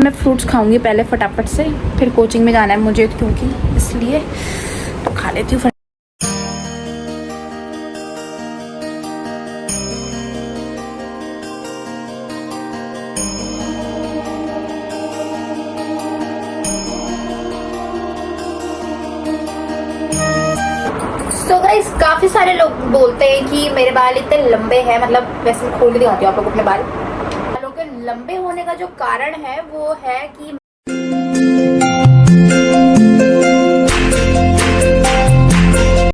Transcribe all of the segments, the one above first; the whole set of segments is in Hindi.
मैं फ्रूट्स खाऊंगी पहले फटाफट से, फिर कोचिंग में जाना है मुझे क्योंकि इसलिए तो खा लेती हूँ। तो गाइस काफी सारे लोग बोलते हैं कि मेरे बाल इतने लंबे हैं, मतलब वैसे मैं खोल के दिखाती हूँ आप लोगों को अपने बालों के लंबे होने का जो कारण है वो है कि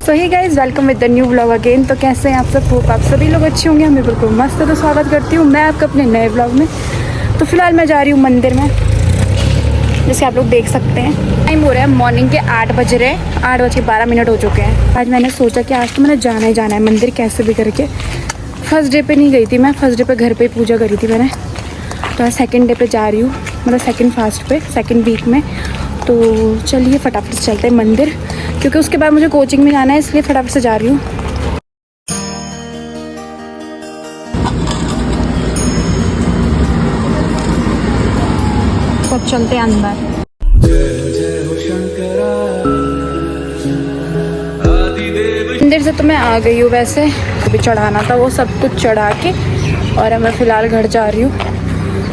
so hi guys welcome with the new vlog again. तो कैसे हैं आप सब? होप आप सभी लोग अच्छे होंगे। हमें बिल्कुल मस्त है, तो स्वागत करती हूँ मैं आपका अपने नए व्लॉग में। तो फिलहाल मैं जा रही हूँ मंदिर में, जैसे आप लोग देख सकते हैं। टाइम हो रहा है मॉर्निंग के 8 बज रहे हैं, 8:12 हो चुके हैं। आज मैंने सोचा कि आज तो मैंने जाना ही जाना है मंदिर कैसे भी करके। फर्स्ट डे पे नहीं गई थी मैं, फर्स्ट डे पे घर पे ही पूजा करी थी मैंने। तो आज सेकंड डे पे जा रही हूँ, मतलब सेकंड फास्ट पे, सेकंड वीक में। तो चलिए फटाफट से चलते हैं मंदिर, क्योंकि उसके बाद मुझे कोचिंग में जाना है, इसलिए फटाफट से जा रही हूँ। सब चलते हैं अंदर। मंदिर से तो मैं आ गई हूँ, वैसे अभी चढ़ाना था वो सब कुछ चढ़ा के, और अब मैं फ़िलहाल घर जा रही हूँ।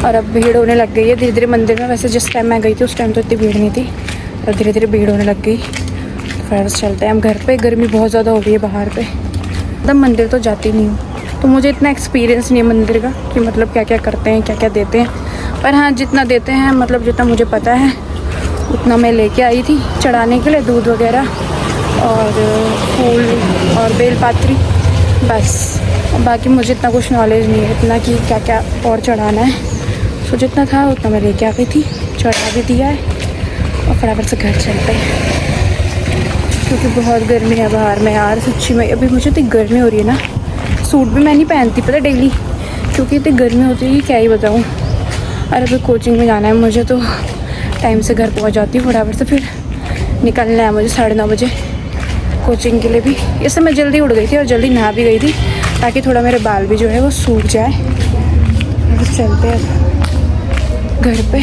और अब भीड़ होने लग गई है धीरे धीरे मंदिर में। वैसे जिस टाइम मैं गई थी उस टाइम तो इतनी भीड़ नहीं थी, और धीरे धीरे भीड़ होने लग गई। तो फिर चलते हैं हम घर पे। गर्मी बहुत ज़्यादा हो गई है बाहर पे, मतलब मंदिर तो जाती नहीं हूँ, तो मुझे इतना एक्सपीरियंस नहीं है मंदिर का कि मतलब क्या क्या करते हैं, क्या क्या देते हैं। पर हाँ, जितना देते हैं, मतलब जितना मुझे पता है उतना मैं लेके आई थी चढ़ाने के लिए, दूध वगैरह और फूल और बेलपात्री, बस। बाकी मुझे इतना कुछ नॉलेज नहीं है इतना कि क्या क्या और चढ़ाना है। तो जितना था उतना मैं लेके आ गई थी, चढ़ा भी दिया है, और फटाफट से घर चलते हैं क्योंकि बहुत गर्मी है बाहर में यार, सच्ची में। अभी मुझे इतनी गर्मी हो रही है ना, सूट भी मैं नहीं पहनती पता डेली, क्योंकि इतनी गर्मी होती है कि क्या ही बताऊँ। और अभी कोचिंग में जाना है मुझे, तो टाइम से घर पहुंच जाती हूँ फटाफट से। फिर निकलना है मुझे 9:30 बजे कोचिंग के लिए भी। इससे मैं जल्दी उठ गई थी और जल्दी नहा भी गई थी, ताकि थोड़ा मेरे बाल भी जो है वो सूख जाए। फिर चलते हैं घर पे।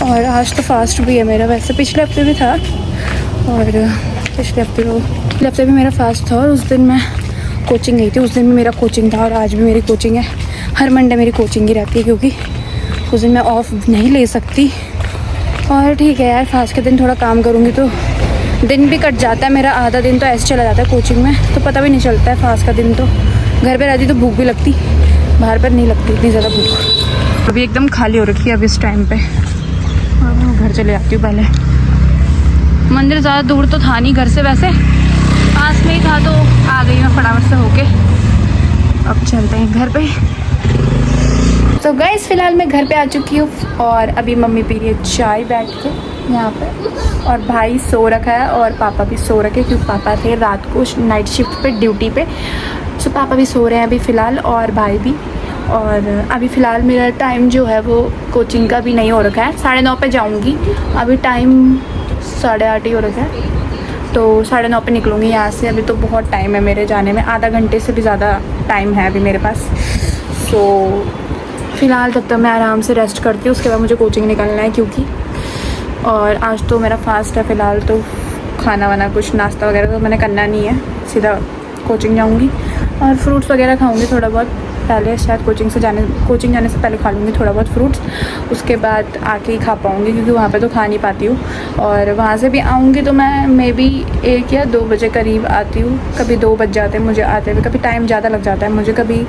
और आज तो फास्ट भी है मेरा, वैसे पिछले हफ्ते भी था, और पिछले हफ्ते भी मेरा फास्ट था। और उस दिन मैं कोचिंग गई थी, उस दिन भी मेरा कोचिंग था, और आज भी मेरी कोचिंग है। हर मंडे मेरी कोचिंग ही रहती है, क्योंकि उस दिन मैं ऑफ नहीं ले सकती। और ठीक है यार, फास्ट के दिन थोड़ा काम करूँगी तो दिन भी कट जाता है मेरा, आधा दिन तो ऐसे चला जाता है कोचिंग में, तो पता भी नहीं चलता है फास्ट का दिन। तो घर पे रहती तो भूख भी लगती, बाहर पर नहीं लगती इतनी ज़्यादा भूख। अभी एकदम खाली हो रखी है अब इस टाइम पे, और मैं घर चले जाती हूँ पहले। मंदिर ज़्यादा दूर तो था नहीं घर से, वैसे पास में ही था, तो आ गई मैं फटाफट से होके। अब चलते हैं घर पे। तो गाइस फिलहाल मैं घर पे आ चुकी हूँ, और अभी मम्मी पी रही है चाय बैठ के यहाँ पे, और भाई सो रखा है, और पापा भी सो रखे, क्योंकि पापा थे रात को नाइट शिफ्ट पे ड्यूटी पे। सो पापा भी सो रहे हैं अभी फ़िलहाल, और भाई भी। और अभी फ़िलहाल मेरा टाइम जो है वो कोचिंग का भी नहीं हो रखा है, 9:30 पे जाऊँगी। अभी टाइम 8:30 ही हो रखा है, तो 9:30 पे निकलूँगी यहाँ से। अभी तो बहुत टाइम है मेरे जाने में, आधा घंटे से भी ज़्यादा टाइम है अभी मेरे पास। सो फ़िलहाल तब तक मैं आराम से रेस्ट करती हूँ, उसके बाद मुझे कोचिंग निकलना है, क्योंकि और आज तो मेरा फास्ट है फ़िलहाल। तो खाना वाना कुछ नाश्ता वगैरह तो मैंने करना नहीं है, सीधा कोचिंग जाऊँगी, और फ्रूट्स वगैरह खाऊँगी थोड़ा बहुत पहले, शायद कोचिंग जाने से पहले खा लूँगी थोड़ा बहुत फ्रूट्स। उसके बाद आके ही खा पाऊँगी, क्योंकि वहाँ पे तो खा नहीं पाती हूँ। और वहाँ से भी आऊँगी तो मैं मे बी 1 या 2 बजे करीब आती हूँ, कभी 2 बज जाते हैं मुझे आते हुए, कभी टाइम ज़्यादा लग जाता है मुझे, कभी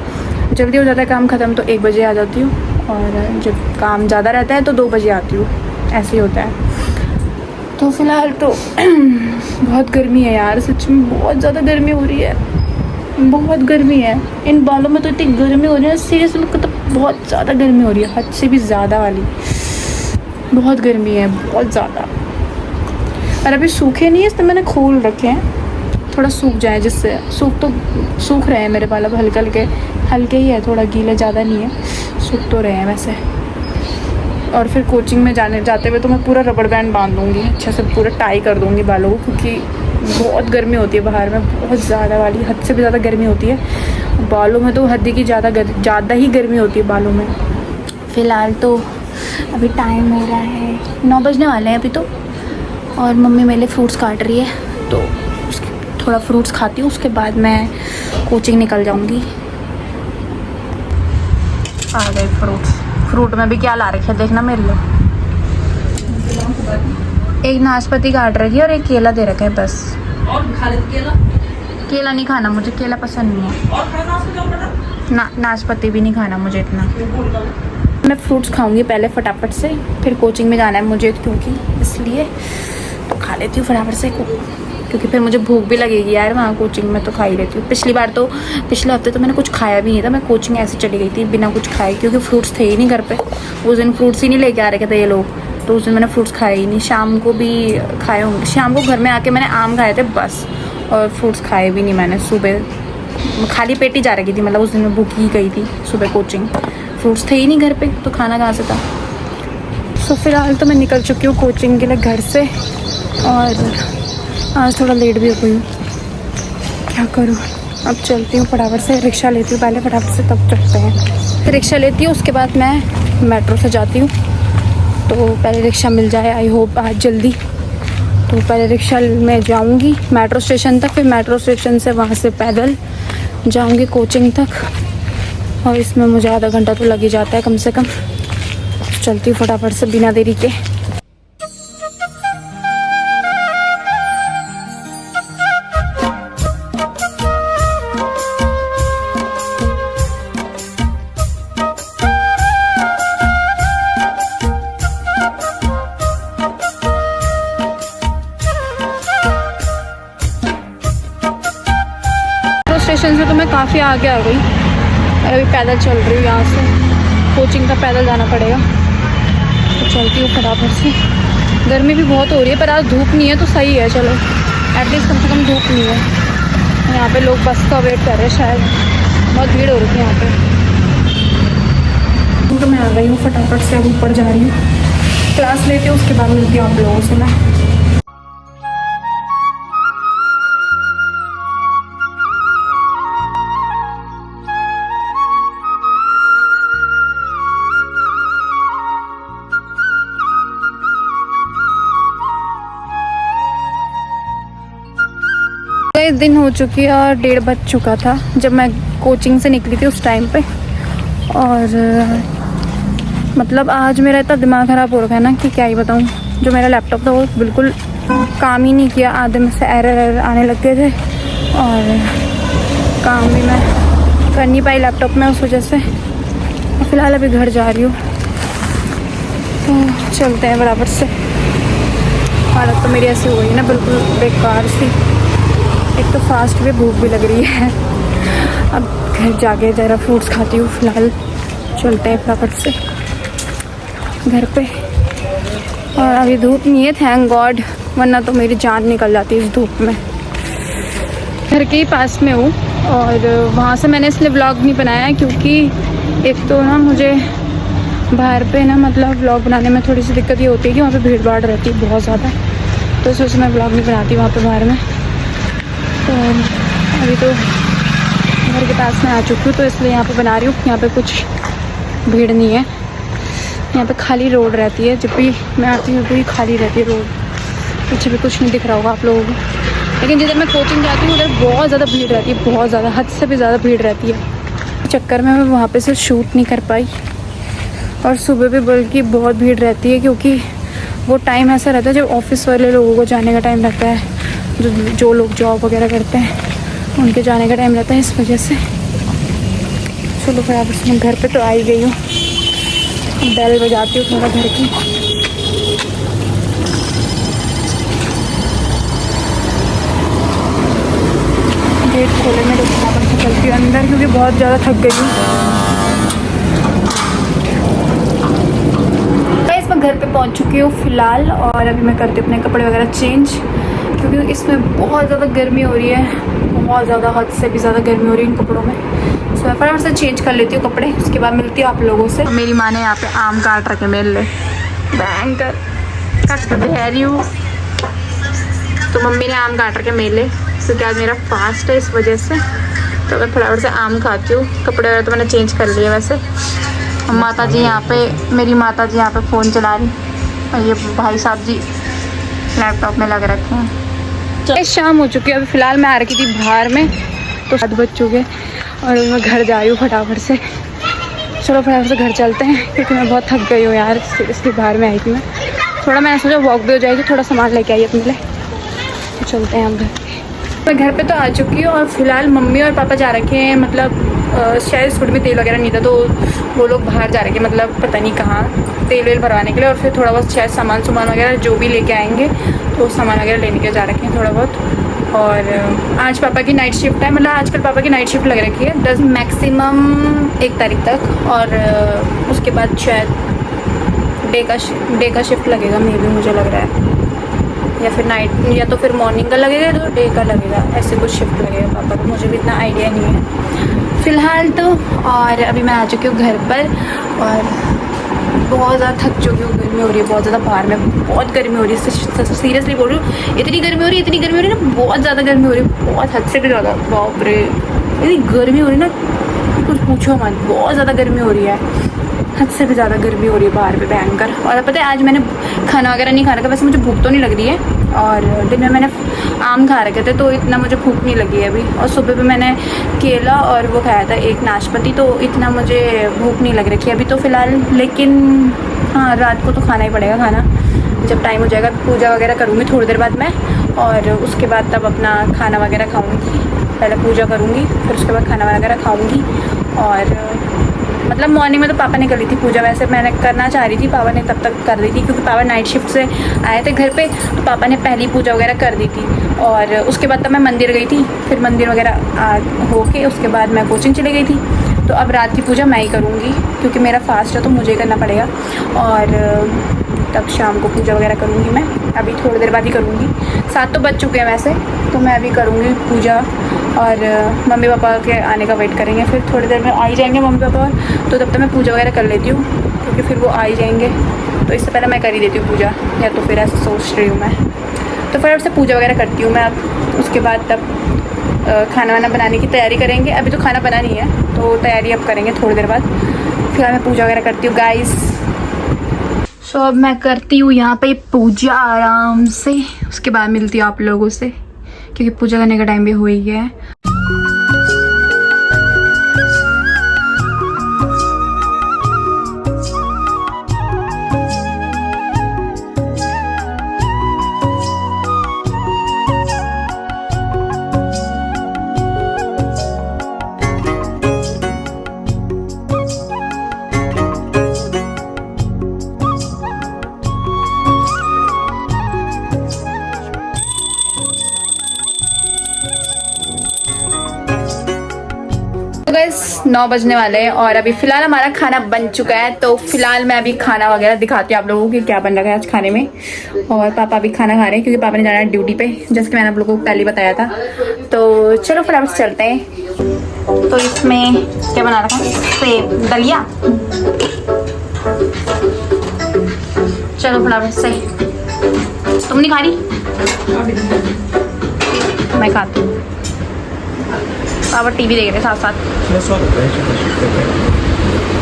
जल्दी हो जाता है काम ख़त्म तो 1 बजे आ जाती हूँ, और जब काम ज़्यादा रहता है तो 2 बजे आती हूँ, ऐसे ही होता है। तो फ़िलहाल तो बहुत गर्मी है यार, सच में बहुत ज़्यादा गर्मी हो रही है, बहुत गर्मी है। इन बालों में तो इतनी गर्मी हो रही है, सीरियसली तो बहुत ज़्यादा गर्मी हो रही है, हद से भी ज़्यादा वाली बहुत गर्मी है, बहुत ज़्यादा। और अभी सूखे नहीं है, इसलिए मैंने खोल रखे हैं, थोड़ा सूख जाए, जिससे सूख रहे हैं मेरे बाल अब, हल्के ही है, थोड़ा गीले ज़्यादा नहीं है, सूख तो रहे हैं वैसे। और फिर कोचिंग में जाते हुए तो मैं पूरा रबड़ बैंड बांध दूँगी, अच्छे से पूरा टाई कर दूँगी बालों को, क्योंकि बहुत गर्मी होती है बाहर में, बहुत ज़्यादा वाली, हद से भी ज़्यादा गर्मी होती है। बालों में तो हद की ज़्यादा ही गर्मी होती है बालों में। फ़िलहाल तो अभी टाइम हो रहा है 9 बजने वाले हैं अभी तो, और मम्मी मेरे लिए फ्रूट्स काट रही है, तो थोड़ा फ्रूट्स खाती हूँ, उसके बाद मैं कोचिंग निकल जाऊँगी। आ गए फ्रूट्स। फ्रूट में भी क्या ला रखे है देखना मेरे लिए। एक नाशपाती काट रखी है और एक केला दे रखा है बस। और खा लेते केला? केला नहीं खाना मुझे, केला पसंद नहीं है। और खाना ना, नाशपाती भी नहीं खाना मुझे इतना। मैं फ्रूट्स खाऊंगी पहले फटाफट से, फिर कोचिंग में जाना है मुझे, क्योंकि इसलिए तो खा लेती हूँ फटाफट से, क्योंकि फिर मुझे भूख भी लगेगी यार वहाँ कोचिंग में, तो खा ही लेती हूँ। पिछले हफ्ते तो मैंने कुछ खाया भी नहीं था, मैं कोचिंग ऐसे चली गई थी बिना कुछ खाए, क्योंकि फ्रूट्स थे ही नहीं घर पे। उस दिन फ्रूट्स ही नहीं लेके आ रखे थे ये लोग, तो उस दिन मैंने फ्रूट्स खाए ही नहीं। शाम को भी खाए होंगे, शाम को घर में आके मैंने आम खाए थे बस, और फ्रूट्स खाए भी नहीं मैंने। सुबह खाली पेट ही जा रही थी, मतलब उस दिन मैं भूख ही गई थी सुबह कोचिंग, फ्रूट्स थे ही नहीं घर पे, तो खाना कहाँ से था। सो फिलहाल तो मैं निकल चुकी हूँ कोचिंग के लिए घर से, और आज थोड़ा लेट भी हो गई हूँ, क्या करूँ। अब चलती हूँ फटाफट से, रिक्शा लेती हूँ पहले फटाफट से, तब चलते हैं। फिर रिक्शा लेती हूँ, उसके बाद मैं मेट्रो से जाती हूँ, तो पहले रिक्शा मिल जाए आई होप आज जल्दी। तो पहले रिक्शा में जाऊँगी मेट्रो स्टेशन तक, फिर मेट्रो स्टेशन से वहाँ से पैदल जाऊँगी कोचिंग तक, और इसमें मुझे आधा घंटा तो लग ही जाता है कम से कम। चलती हूँ फटाफट से बिना देरी के। स्टेशन से तो मैं काफ़ी आगे आ गई, और अभी पैदल चल रही हूँ यहाँ से, कोचिंग का पैदल जाना पड़ेगा, तो चलती हूँ फटाफट से। गर्मी भी बहुत हो रही है, पर आज धूप नहीं है तो सही है, चलो एटलीस्ट कम से कम धूप नहीं है। यहाँ पे लोग बस का वेट कर रहे हैं शायद, बहुत भीड़ हो रही है यहाँ पे। तो मैं आ गई हूँ फटाफट से, अब ऊपर जा रही हूँ, क्लास लेती हूँ, उसके बाद मिलती हूँ आप लोगों से मैं। कई दिन हो चुकी है और 1:30 बज चुका था जब मैं कोचिंग से निकली थी उस टाइम पे, और मतलब आज मेरा इतना दिमाग ख़राब हो रखा है ना कि क्या ही बताऊँ। जो मेरा लैपटॉप था वो बिल्कुल काम ही नहीं किया, आधे में से एरर आने लग गए थे, और काम भी मैं कर नहीं पाई लैपटॉप में उस वजह से। फ़िलहाल अभी घर जा रही हूँ, तो चलते हैं बराबर से। हालत तो मेरी ऐसी हो गई ना बिल्कुल बेकार सी, एक तो फास्ट भी, भूख भी लग रही है। अब घर जाके ज़रा फ्रूट्स खाती हूँ। फ़िलहाल चलते हैं फटाफट से घर पे, और अभी धूप नहीं है थैंक गॉड, वरना तो मेरी जान निकल जाती है इस धूप में। घर के ही पास में हूँ, और वहाँ से मैंने इसलिए व्लॉग नहीं बनाया है क्योंकि एक तो ना मुझे बाहर पे ना मतलब व्लॉग बनाने में थोड़ी सी दिक्कत ये होती है कि वहाँ पे भीड़ भाड़ रहती है बहुत ज़्यादा, तो इस वजह से मैं व्लॉग नहीं बनाती वहाँ पे बाहर में। तो अभी तो घर के पास में आ चुकी हूँ, तो इसलिए यहाँ पे बना रही हूँ। यहाँ पे कुछ भीड़ नहीं है, यहाँ पे खाली रोड रहती है, जब भी मैं आती हूँ पूरी खाली रहती है रोड। पीछे भी कुछ नहीं दिख रहा होगा आप लोगों को, लेकिन जिधर मैं कोचिंग जाती हूँ उधर बहुत ज़्यादा भीड़ रहती है, बहुत ज़्यादा, हद से भी ज़्यादा भीड़ रहती है। चक्कर में मैं वहाँ पे से शूट नहीं कर पाई, और सुबह भी बल्कि बहुत भीड़ रहती है, क्योंकि वो टाइम ऐसा रहता है जब ऑफिस वाले लोगों को जाने का टाइम रहता है, जो लोग जॉब वगैरह करते हैं उनके जाने का टाइम रहता है, इस वजह से। चलो बराबर से मैं घर पे तो आ ही गई हूँ, बेल बजाती हूँ थोड़ा घर की। गेट खोले में बराबर से चलती हूँ अंदर, क्योंकि बहुत ज़्यादा थक गई हूँ। मैं घर पे पहुंच चुकी हूँ फ़िलहाल, और अभी मैं करती हूँ अपने कपड़े वगैरह चेंज, क्योंकि इसमें बहुत ज़्यादा गर्मी हो रही है, बहुत ज़्यादा, हद से भी ज़्यादा गर्मी हो रही है इन कपड़ों में। सो मैं फटाफट से चेंज कर लेती हूँ कपड़े, उसके बाद मिलती हूँ आप लोगों से। मेरी माँ ने यहाँ पे आम काट रखे मेरे लिए, भयंकर कट रही हूँ। तो मम्मी ने आम काट रखे मेले, क्योंकि आज मेरा फास्ट है इस वजह से। तो मैं फटाफट से आम खाती हूँ। कपड़े वगैरह तो मैंने चेंज कर लिए वैसे। माता जी यहाँ पे, मेरी माता जी यहाँ पे फ़ोन चला रही, और ये भाई साहब जी लैपटॉप में लग रखे हैं। शाम हो चुकी है, अभी फ़िलहाल मैं आ रखी थी बाहर में, तो 7 बज चुके और मैं घर जा रही हूँ फटाफट से। चलो फटाफट से घर चलते हैं, क्योंकि मैं बहुत थक गई हूँ यार। इसलिए बाहर में आई थी मैं, थोड़ा मैंने सोचा वॉक भी हो जाएगी, थोड़ा सामान लेके आई अपने लिए। तो चलते हैं हम घर पे। मैं घर पे तो आ चुकी हूँ और फिलहाल मम्मी और पापा जा रखे हैं, मतलब शायद स्कूटी में तेल वगैरह नहीं था, तो वो लोग बाहर जा रखे हैं, मतलब पता नहीं कहाँ, तेल वेल भरवाने के लिए। और फिर थोड़ा बहुत शायद सामान वगैरह जो भी लेके आएंगे, तो सामान वगैरह लेने के जा रखे हैं थोड़ा बहुत। और आज पापा की नाइट शिफ्ट है, मतलब आजकल पापा की नाइट शिफ्ट लग रखी है 10 मैक्सिमम 1 तारीख तक, और उसके बाद शायद डे का शिफ्ट लगेगा मे भी, मुझे लग रहा है, या फिर नाइट, या तो फिर मॉर्निंग का लगेगा तो डे का लगेगा, ऐसे कुछ शिफ्ट लगेगा पापा को, मुझे भी इतना आइडिया नहीं है फ़िलहाल तो। और अभी मैं आ चुकी हूँ घर पर और बहुत ज़्यादा थक चुकी हूँ। गर्मी हो रही है बहुत ज़्यादा, बाहर में बहुत गर्मी हो रही है, सीरियसली बोल रही हूँ, इतनी गर्मी हो रही है ना, बहुत ज़्यादा गर्मी हो रही है, बहुत हद से भी ज़्यादा। बाप रे, इतनी गर्मी हो रही है ना, कुछ पूछो मत, बहुत ज़्यादा गर्मी हो रही है, हद से भी ज़्यादा गर्मी हो रही है बाहर पे भयंकर। और पता है आज मैंने खाना वगैरह नहीं खाने का, वैसे मुझे भूख तो नहीं लग रही है, और दिन में मैंने आम खा रखे थे, तो इतना मुझे भूख नहीं लगी है अभी। और सुबह भी मैंने केला और वो खाया था, एक नाशपाती, तो इतना मुझे भूख नहीं लग रखी है अभी तो फ़िलहाल। लेकिन हाँ, रात को तो खाना ही पड़ेगा खाना, जब टाइम हो जाएगा। पूजा वगैरह करूँगी थोड़ी देर बाद मैं, और उसके बाद तब अपना खाना वगैरह खाऊँगी। पहले पूजा करूँगी, फिर उसके बाद खाना वगैरह खाऊँगी। और मतलब मॉर्निंग में तो पापा ने कर ली थी पूजा, वैसे मैंने करना चाह रही थी, पापा ने तब तक कर दी थी, क्योंकि पापा नाइट शिफ्ट से आए थे घर पे, तो पापा ने पहली पूजा वगैरह कर दी थी। और उसके बाद तब मैं मंदिर गई थी, फिर मंदिर वगैरह होके उसके बाद मैं कोचिंग चली गई थी। तो अब रात की पूजा मैं ही करूँगी, क्योंकि मेरा फास्ट है तो मुझे करना पड़ेगा। और तब शाम को पूजा वगैरह करूँगी मैं, अभी थोड़ी देर बाद ही करूँगी। 7 तो बज चुके हैं वैसे, तो मैं अभी करूँगी पूजा, और मम्मी पापा के आने का वेट करेंगे, फिर थोड़ी देर में आ ही जाएंगे मम्मी पापा, तो तब तक मैं पूजा वगैरह कर लेती हूँ, क्योंकि फिर वो आ ही जाएंगे, तो इससे पहले मैं कर ही देती हूँ पूजा, या तो फिर ऐसा सोच रही हूँ मैं। तो फिर से पूजा वगैरह करती हूँ मैं अब, उसके बाद तब खाना वाना बनाने की तैयारी करेंगे। अभी तो खाना बना नहीं है, तो तैयारी अब करेंगे थोड़ी देर बाद। फिलहाल मैं पूजा वगैरह करती हूँ गाइस। सो अब मैं करती हूँ यहाँ पे पूजा आराम से, उसके बाद मिलती हूँ आप लोगों से, क्योंकि पूजा करने का टाइम भी हो ही गया है। तो गाइस 9 बजने वाले हैं और अभी फिलहाल हमारा खाना बन चुका है। तो फिलहाल मैं अभी खाना वगैरह दिखाती हूँ आप लोगों को कि क्या बन रहा है आज खाने में। और पापा भी खाना खा रहे हैं, क्योंकि पापा ने जाना है ड्यूटी पे, जैसे कि मैंने आप लोगों को पहले बताया था। तो चलो फटाफट चलते हैं। तो इसमें क्या बना रखा है, सेब दलिया। चलो फटाफट से, तुम नहीं खा रही? मैं खाती हूँ। पापा टीवी देख रहे साथ साथ,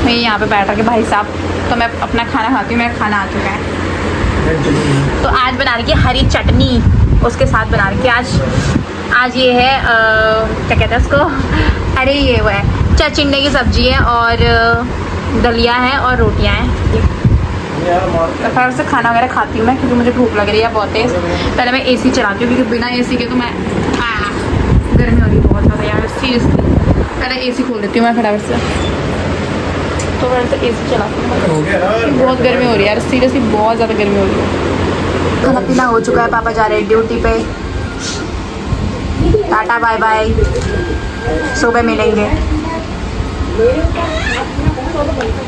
मैं यहाँ पे बैठ रखे भाई साहब। तो मैं अपना खाना खाती हूँ, मेरा खाना आ चुका है। तो आज बना रही है हरी चटनी, उसके साथ बना रही है आज ये है क्या कहते हैं उसको, अरे ये वो है चिंडे की सब्जी है, और दलिया है, और रोटियाँ हैं। तो फिर से खाना वगैरह खाती हूँ मैं, क्योंकि मुझे भूख लग रही है बहुत तेज़। पहले मैं एसी चलाती हूँ, क्योंकि बिना एसी के तो मैं गर्मी हो रही है बहुत ज़्यादा यार, सीरियसली। पहले एसी खोल देती हूँ मैं फटाफट से, तो फिर से एसी चलाती हूँ। बहुत गर्मी हो रही है यार, सीरियसली बहुत ज़्यादा गर्मी हो रही है। खाना पीना हो चुका है, पापा जा रहे हैं ड्यूटी पे। टाटा बाय बाय, सुबह मिलेंगे।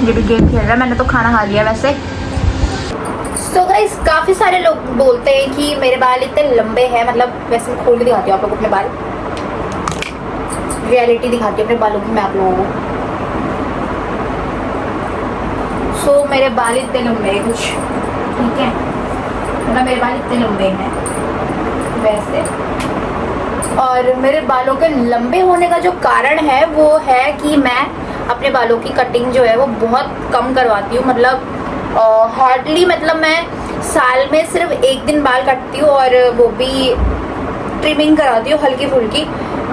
ये भी गेम खेल रहा है, मैंने तो खाना खा लिया वैसे। So guys, काफ़ी सारे लोग बोलते हैं कि मेरे बाल इतने लंबे हैं, मतलब वैसे मैं खोल के दिखाती हूँ आप लोगों को अपने बाल, रियलिटी दिखाती हूँ अपने बालों की मैं आप लोगों को। So मेरे बाल इतने लंबे हैं कुछ, ठीक है, मतलब मेरे बाल इतने लंबे हैं, वैसे। और मेरे बालों के लंबे होने का जो कारण है वो है कि मैं अपने बालों की कटिंग जो है वो बहुत कम करवाती हूँ। मतलब हार्डली, मतलब मैं साल में सिर्फ एक दिन बाल काटती हूँ और वो भी ट्रिमिंग कराती हूँ हल्की फुल्की,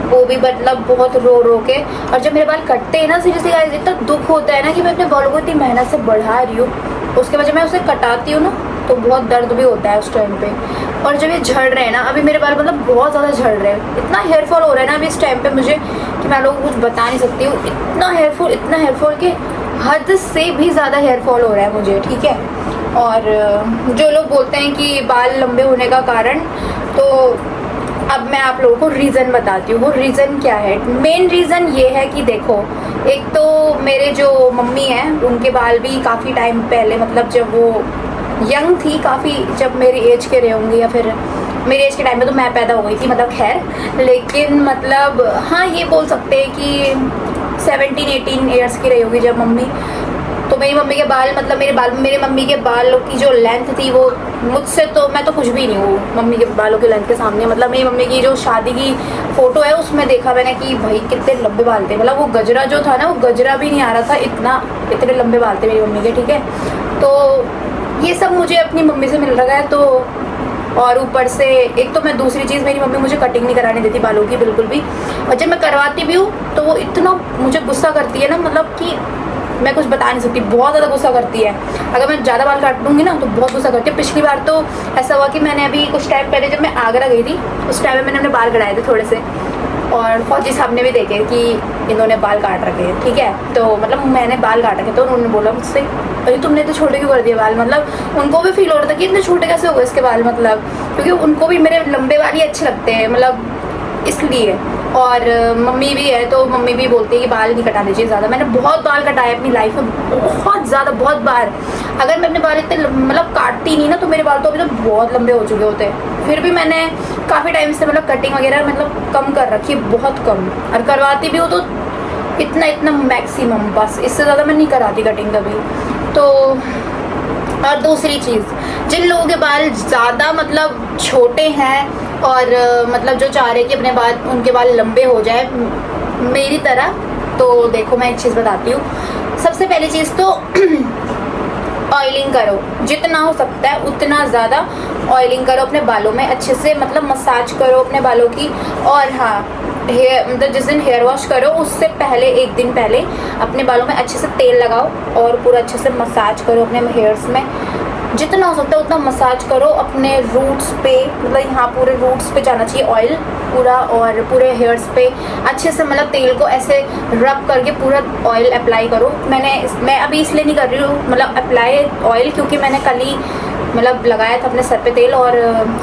वो भी मतलब बहुत रो रो के। और जब मेरे बाल कटते हैं ना, सीरियसली गाइस, इतना दुख होता है ना कि मैं अपने बालों को इतनी मेहनत से बढ़ा रही हूँ, उसके वजह मैं उसे कटाती हूँ ना तो बहुत दर्द भी होता है उस टाइम पे। और जब ये झड़ रहे हैं ना, अभी मेरे बाल मतलब बहुत ज़्यादा झड़ रहे हैं, इतना हेयर फॉल हो रहा है ना अभी इस टाइम पे मुझे कि मैं लोगों को कुछ बता नहीं सकती हूँ। इतना हेयर फॉल कि हद से भी ज़्यादा हेयर फॉल हो रहा है मुझे, ठीक है। और जो लोग बोलते हैं कि बाल लंबे होने का कारण, तो अब मैं आप लोगों को रीज़न बताती हूँ। वो रीज़न क्या है? मेन रीज़न ये है कि देखो, एक तो मेरे जो मम्मी हैं उनके बाल भी काफ़ी टाइम पहले, मतलब जब वो यंग थी काफ़ी, जब मेरी एज के रहे होंगे या फिर मेरी एज के टाइम में तो मैं पैदा हो गई थी, मतलब खैर, लेकिन मतलब हाँ ये बोल सकते हैं कि 17-18 ईयर्स की रही होगी जब मम्मी। तो मेरी मम्मी के बाल, मतलब मेरे मम्मी के बालों की जो लेंथ थी वो मुझसे, तो मैं तो कुछ भी नहीं हूँ मम्मी के बालों के लेंथ के सामने। मतलब मेरी मम्मी की जो शादी की फ़ोटो है उसमें देखा मैंने कि भाई कितने लंबे बाल थे, मतलब वो गजरा जो था ना, वो गजरा भी नहीं आ रहा था, इतने लंबे बाल थे मेरी मम्मी के, ठीक है। तो ये सब मुझे अपनी मम्मी से मिल रहा है। तो और ऊपर से एक तो मैं, दूसरी चीज़, मेरी मम्मी मुझे कटिंग नहीं कराने देती बालों की बिल्कुल भी, और जब मैं करवाती भी हूँ तो वो इतना मुझे गुस्सा करती है ना, मतलब कि मैं कुछ बता नहीं सकती, बहुत ज़्यादा गुस्सा करती है। अगर मैं ज़्यादा बाल काट दूँगी ना तो बहुत गुस्सा करती है। पिछली बार तो ऐसा हुआ कि मैंने अभी कुछ टाइम पहले जब मैं आगरा गई थी, उस टाइम में मैंने अपने बाल कटाए थे थोड़े से, और फौजी साहब ने भी देखे कि इन्होंने बाल काट रखे हैं, ठीक है। तो मतलब मैंने बाल काट रखे तो उन्होंने बोला मुझसे, अरे तुमने तो छोटे क्यों कर दिए बाल। मतलब उनको भी फील हो रहा था कि इतने छोटे कैसे हो गए इसके बाल, मतलब क्योंकि उनको भी मेरे लंबे बाल ही अच्छे लगते हैं, मतलब इसलिए। और मम्मी भी है तो मम्मी भी बोलती है कि बाल नहीं कटाने चाहिए ज़्यादा। मैंने बहुत बाल कटाए अपनी लाइफ में, बहुत ज़्यादा, बहुत बार। अगर मैं अपने बाल इतने मतलब काटती नहीं ना तो मेरे बाल तो अभी तो बहुत लंबे हो चुके होते। फिर भी मैंने काफ़ी टाइम से मतलब कटिंग वगैरह मतलब कम कर रखी है, बहुत कम। और करवाती भी हो तो इतना मैक्सिमम, बस इससे ज़्यादा मैं नहीं कराती कटिंग कभी। तो और दूसरी चीज़, जिन लोगों के बाल ज़्यादा मतलब छोटे हैं और मतलब जो चाह रहे कि अपने बाल, उनके बाल लंबे हो जाए मेरी तरह, तो देखो मैं एक चीज़ बताती हूँ। सबसे पहली चीज़ तो ऑयलिंग करो, जितना हो सकता है उतना ज़्यादा ऑयलिंग करो अपने बालों में, अच्छे से मतलब मसाज करो अपने बालों की। और हाँ, हेयर मतलब जिस दिन हेयर वॉश करो उससे पहले, एक दिन पहले अपने बालों में अच्छे से तेल लगाओ और पूरा अच्छे से मसाज करो अपने हेयर्स में, जितना हो सकता है उतना मसाज करो अपने रूट्स पे, मतलब यहाँ पूरे रूट्स पे जाना चाहिए ऑयल पूरा, और पूरे हेयर्स पे अच्छे से मतलब तेल को ऐसे रब करके पूरा ऑयल अप्लाई करो। मैं अभी इसलिए नहीं कर रही हूँ मतलब अप्लाई ऑयल, क्योंकि मैंने कल ही मतलब लगाया था अपने सर पे तेल, और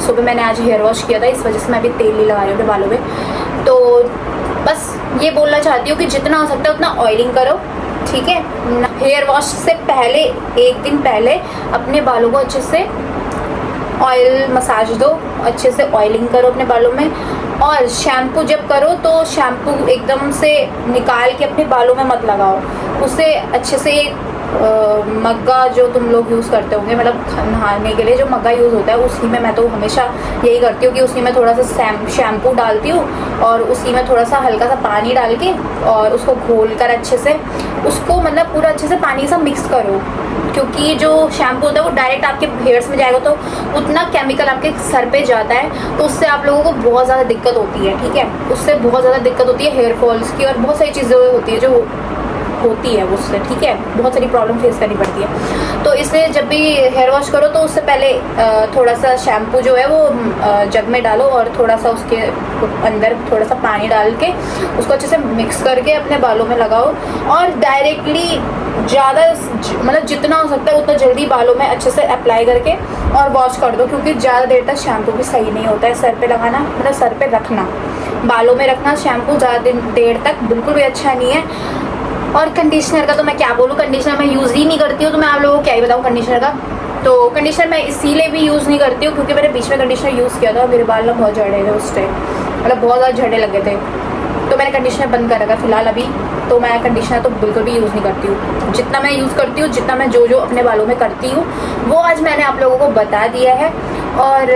सुबह मैंने आज हेयर वॉश किया था, इस वजह से मैं अभी तेल नहीं लगा रही हूँ अपने बालों में। तो बस ये बोलना चाहती हूँ कि जितना हो सकता है उतना ऑयलिंग करो, ठीक है। हेयर वॉश से पहले, एक दिन पहले अपने बालों को अच्छे से ऑयल मसाज दो, अच्छे से ऑयलिंग करो अपने बालों में। और शैम्पू जब करो तो शैम्पू एकदम से निकाल के अपने बालों में मत लगाओ, उसे अच्छे से मग्गा जो तुम लोग यूज़ करते होंगे, मतलब नहाने के लिए जो मग्गा यूज़ होता है उसी में, मैं तो हमेशा यही करती हूँ कि उसी में थोड़ा सा शैम्पू डालती हूँ और उसी में थोड़ा सा हल्का सा पानी डाल के और उसको घोल कर अच्छे से उसको मतलब पूरा अच्छे से पानी से मिक्स करो, क्योंकि जो शैम्पू होता है वो डायरेक्ट आपके हेयर्स में जाएगा तो उतना केमिकल आपके सर पे जाता है, तो उससे आप लोगों को बहुत ज़्यादा दिक्कत होती है, ठीक है। उससे बहुत ज़्यादा दिक्कत होती है हेयर फॉल्स की, और बहुत सारी चीज़ें होती है जो होती है उससे, ठीक है, बहुत सारी प्रॉब्लम फेस करनी पड़ती है। तो इसलिए जब भी हेयर वॉश करो तो उससे पहले थोड़ा सा शैम्पू जो है वो जग में डालो और थोड़ा सा उसके अंदर थोड़ा सा पानी डाल के उसको अच्छे से मिक्स करके अपने बालों में लगाओ, और डायरेक्टली ज़्यादा मतलब जितना हो सकता है उतना जल्दी बालों में अच्छे से अप्लाई करके और वॉश कर दो, क्योंकि ज़्यादा देर तक शैम्पू भी सही नहीं होता है सर पे लगाना, मतलब सर पे रखना, बालों में रखना शैम्पू ज़्यादा देर तक बिल्कुल भी अच्छा नहीं है। और कंडीशनर का तो मैं क्या बोलूँ, कंडीशनर मैं यूज़ ही नहीं करती हूँ, तो मैं आप लोगों को क्या ही बताऊँ कंडीशनर का। तो कंडीशनर मैं इसीलिए भी यूज़ नहीं करती हूँ क्योंकि मैंने बीच में कंडीशनर यूज़ किया था, मेरे बाल ना बहुत झड़ रहे थे उस टाइम, मतलब बहुत ज़्यादा झड़ने लगे थे, तो मैंने कंडीशनर बंद कर रखा फिलहाल अभी। तो मैं कंडीशनर तो बिल्कुल भी यूज़ नहीं करती हूँ, जितना मैं यूज़ करती हूँ, जितना मैं जो अपने बालों में करती हूँ वो आज मैंने आप लोगों को बता दिया है। और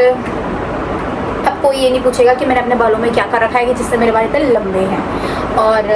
कोई ये नहीं पूछेगा कि मैंने अपने बालों में क्या कर रखा है कि जिससे मेरे बाल इतने लंबे हैं। और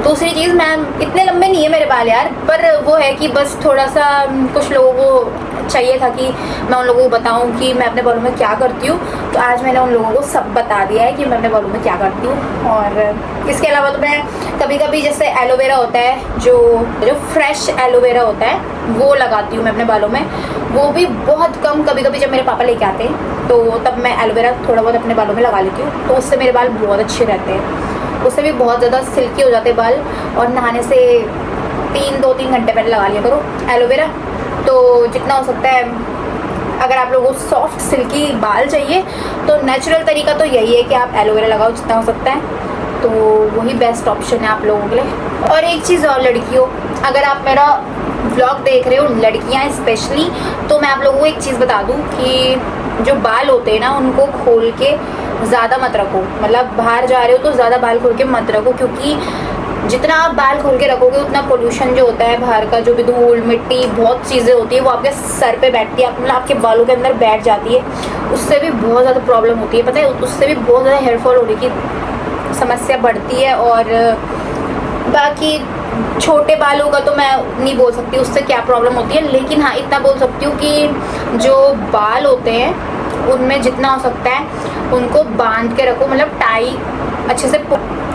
दूसरी चीज़, मैं इतने लंबे नहीं है मेरे बाल यार, पर वो है कि बस थोड़ा सा कुछ लोगों को चाहिए था कि मैं उन लोगों को बताऊं कि मैं अपने बालों में क्या करती हूँ। तो आज मैंने उन लोगों को सब बता दिया है कि मैं अपने बालों में क्या करती हूँ। और इसके अलावा तो मैं कभी कभी जैसे एलोवेरा होता है, जो फ्रेश एलोवेरा होता है वो लगाती हूँ मैं अपने बालों में, वो भी बहुत कम। कभी कभी जब मेरे पापा लेके आते हैं तो तब मैं एलोवेरा थोड़ा बहुत अपने बालों में लगा लेती हूँ, तो उससे मेरे बाल बहुत अच्छे रहते हैं। उससे भी बहुत ज़्यादा सिल्की हो जाते हैं बाल। और नहाने से 2-3 घंटे पहले लगा लिया करो एलोवेरा। तो जितना हो सकता है, अगर आप लोगों को सॉफ्ट सिल्की बाल चाहिए तो नेचुरल तरीका तो यही है कि आप एलोवेरा लगाओ जितना हो सकता है, तो वही बेस्ट ऑप्शन है आप लोगों के लिए। और एक चीज़ और लड़कियों, अगर आप मेरा व्लॉग देख रहे हो, लड़कियां स्पेशली, तो मैं आप लोगों को एक चीज़ बता दूं कि जो बाल होते हैं ना उनको खोल के ज़्यादा मत रखो। मतलब बाहर जा रहे हो तो ज़्यादा बाल खोल के मत रखो, क्योंकि जितना आप बाल खोल के रखोगे उतना पोल्यूशन जो होता है बाहर का, जो भी धूल मिट्टी बहुत चीज़ें होती है वो आपके सर पे बैठती है, मतलब आपके बालों के अंदर बैठ जाती है। उससे भी बहुत ज़्यादा प्रॉब्लम होती है, पता है, उससे भी बहुत ज़्यादा हेयर फॉल होने की समस्या बढ़ती है। और बाकी छोटे बालों का तो मैं नहीं बोल सकती उससे क्या प्रॉब्लम होती है, लेकिन हाँ इतना बोल सकती हूँ कि जो बाल होते हैं उनमें जितना हो सकता है उनको बांध के रखो, मतलब टाई अच्छे से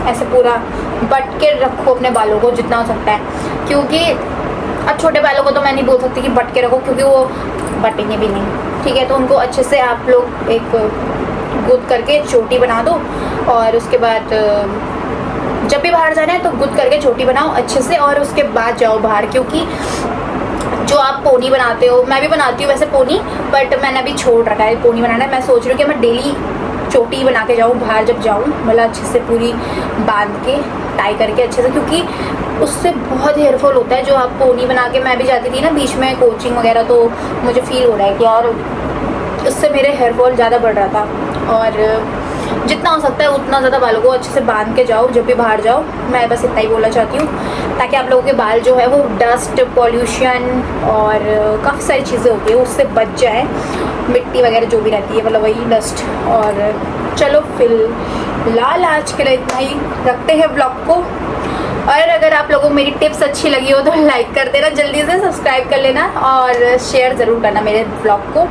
ऐसे पूरा बट के रखो अपने बालों को जितना हो सकता है। क्योंकि अब छोटे बालों को तो मैं नहीं बोल सकती कि बट के रखो, क्योंकि वो बटेंगे भी नहीं, ठीक है। तो उनको अच्छे से आप लोग एक गुद करके चोटी बना दो, और उसके बाद जब भी बाहर जाना है तो गुद करके चोटी बनाओ अच्छे से, और उसके बाद जाओ बाहर। क्योंकि जो आप पोनी बनाते हो, मैं भी बनाती हूँ वैसे पोनी, बट मैंने अभी छोड़ रखा है पोनी बनाना। मैं सोच रही हूँ कि मैं डेली चोटी बना के जाऊँ बाहर जब जाऊँ, मतलब अच्छे से पूरी बांध के टाई करके अच्छे से, क्योंकि उससे बहुत हेयर फॉल होता है। जो आप पोनी बना के, मैं भी जाती थी ना बीच में कोचिंग वगैरह, तो मुझे फील हो रहा है कि यार उससे मेरे हेयर फॉल ज़्यादा बढ़ रहा था। और जितना हो सकता है उतना ज़्यादा बालों को अच्छे से बांध के जाओ जब भी बाहर जाओ। मैं बस इतना ही बोलना चाहती हूँ, ताकि आप लोगों के बाल जो है वो डस्ट पॉल्यूशन और काफ़ी सारी चीज़ें होती है उससे बच जाए, मिट्टी वगैरह जो भी रहती है, मतलब वही डस्ट। और चलो फिलहाल आज के लिए इतना ही रखते हैं ब्लॉग को। और अगर आप लोगों को मेरी टिप्स अच्छी लगी हो तो लाइक कर देना, जल्दी से सब्सक्राइब कर लेना और शेयर ज़रूर करना मेरे ब्लॉग को।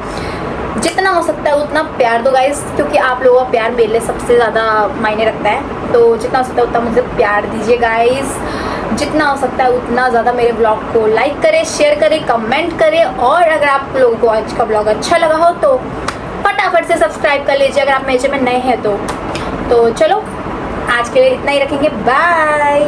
जितना हो सकता है उतना प्यार दो गाइस, क्योंकि आप लोगों का प्यार मेरे लिए सबसे ज़्यादा मायने रखता है। तो जितना हो सकता है उतना मुझे प्यार दीजिए गाइस। जितना हो सकता है उतना ज़्यादा मेरे ब्लॉग को लाइक करें, शेयर करें, कमेंट करें। और अगर आप लोगों को आज का ब्लॉग अच्छा लगा हो तो फटाफट से सब्सक्राइब कर लीजिए, अगर आप मेरे चैनल में नए हैं तो चलो आज के लिए इतना ही रखेंगे, बाय।